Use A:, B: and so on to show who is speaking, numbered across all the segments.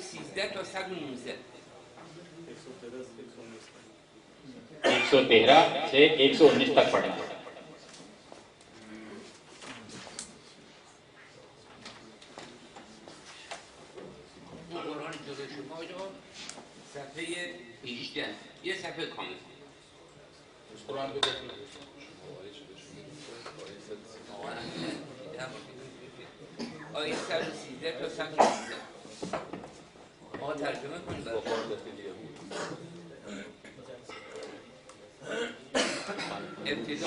A: 113 تا 119
B: 113 से 119 तक पढ़ेंगे।
A: قرآن جلو شما رو صفحه 18 یه صفحه کامل
C: قرآن کو देखना
A: آیه 113 تا 119 آقا ترجمه کنید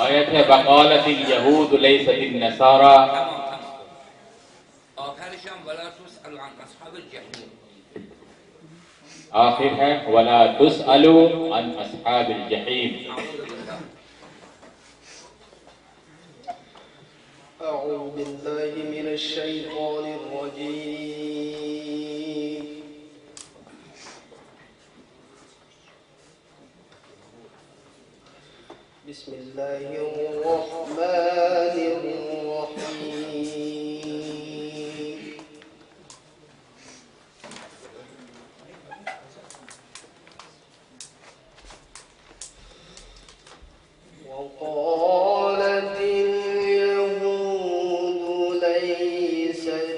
B: آیت ہے وقالت الیهود لیست النصارى
A: تمام آخرش هم ولا تسألوا عن اصحاب الجحیم
B: آخر ہے ولا تسألوا عن اصحاب الجحیم.
D: أعوذ بالله من الشيطان الرجيم. بسم الله الرحمن الرحيم. وقالت اليهود ليست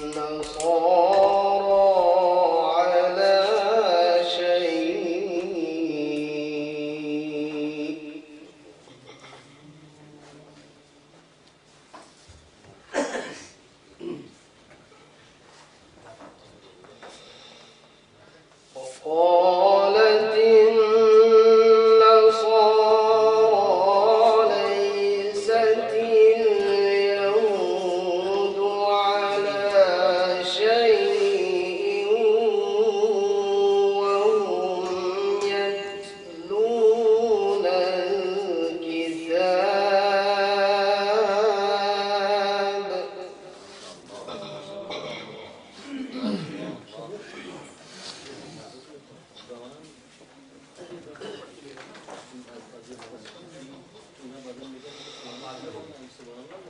D: النصارى على شيء وقالت النصارى ليست اليهود على شيء وهم يتلون الكتاب.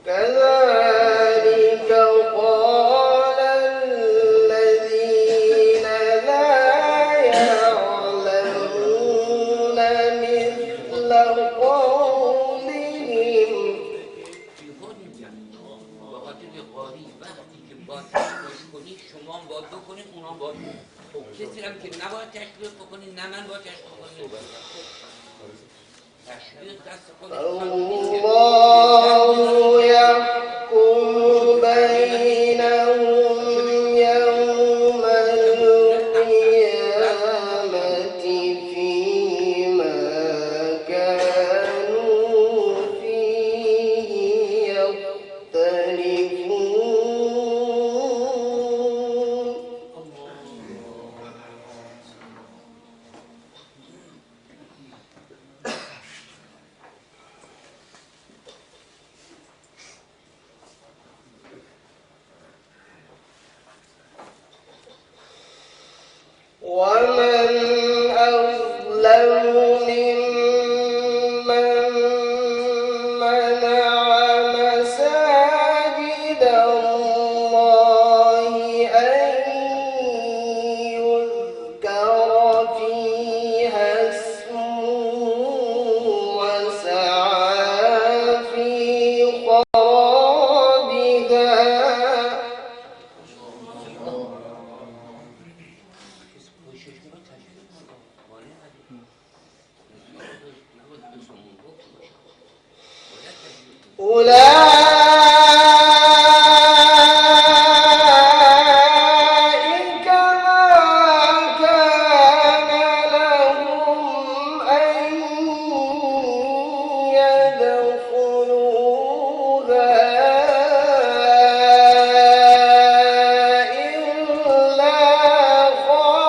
D: كذلك قال الذين لا يعلمون مثل قولهم.
A: بخاطر که قاری وقتی که باطل خوش کنی شما هم باید بکنید اونا هم باید کسی هم که نباید تشبیه بکنید نه من باید تشبیه بکنید تشبیه دست خودش
D: الله يحكم بينهم يوم القيامة فيما كانوا فيه يختلفون. ومن أظلم ممن منع مساجد الله أن يذكر فيها اسمه وسعى في خرابها. أولئك ما كان لهم أن يدخلوها إلا خائفين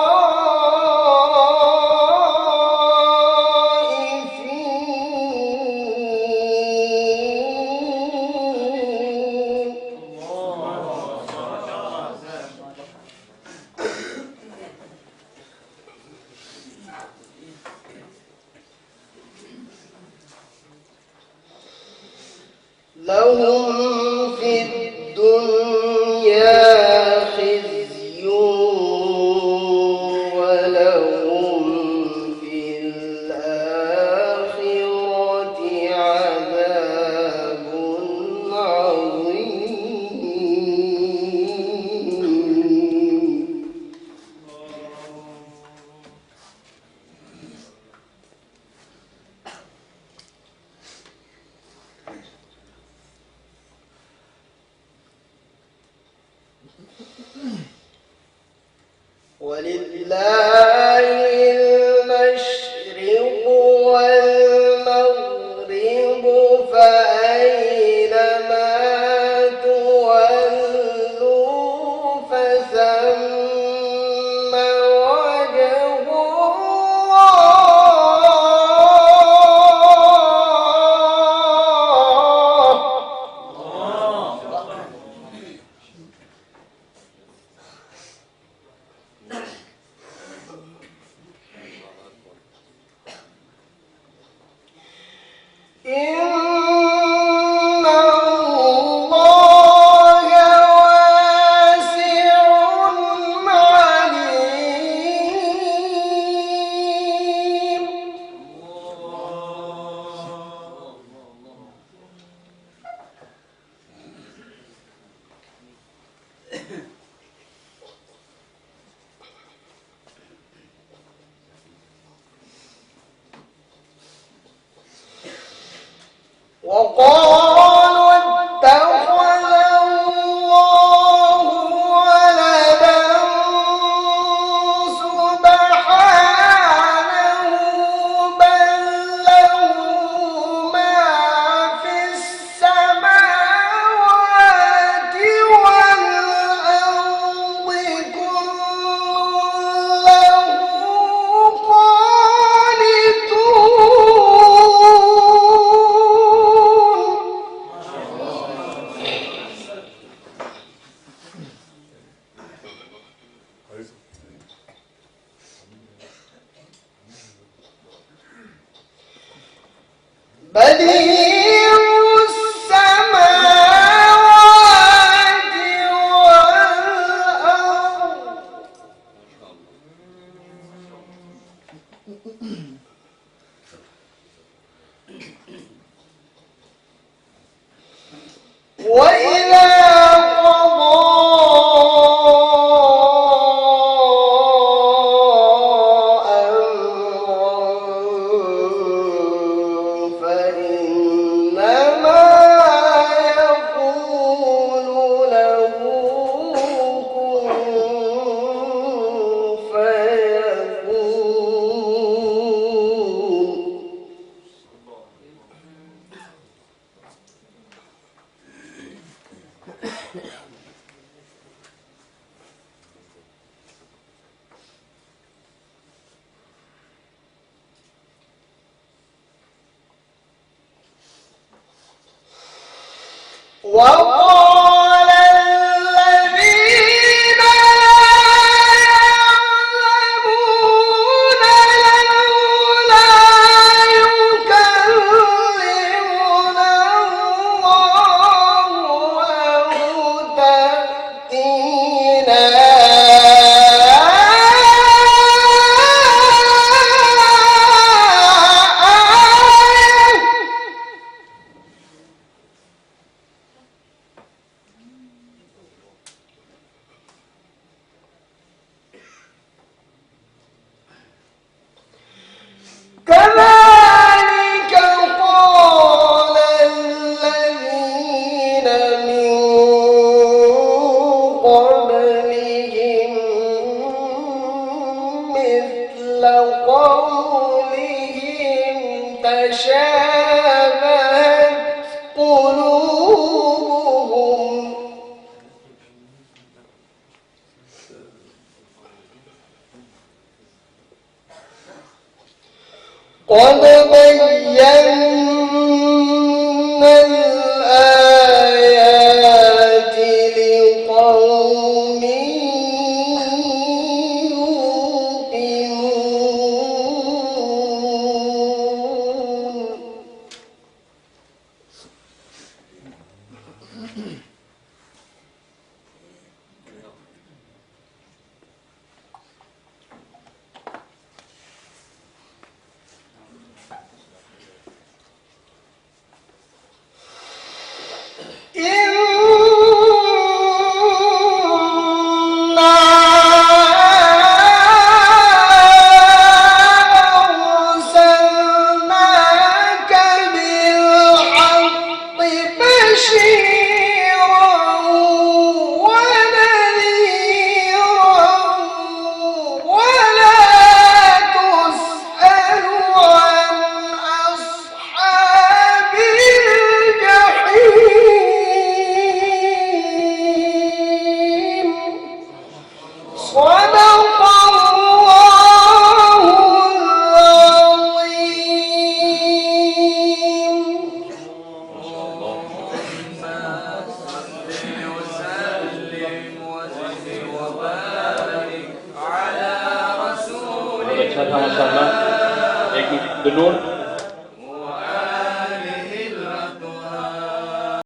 D: ولله المشرق والمغرب فأينما تولوا فثم وجه إن الله واسع عليم. وقالوا اتخذ الله ولدا سبحانه بل له ما في السماوات والأرض كل له بديع السماوات والأرض وإذا قضى أمرا فإنما يقول له كن فيكون. وقال الذين لا يعلمون لولا يكلمنا الله أو تأتينا كذلك قال الذين من قبلهم مثل قولهم تشابهت قلوبهم قد بينا الآيات لقوم يوقنون. صدق الله العظيم.
B: बहुत अच्छा था माशाअल्लाह। एक मिनट, नूर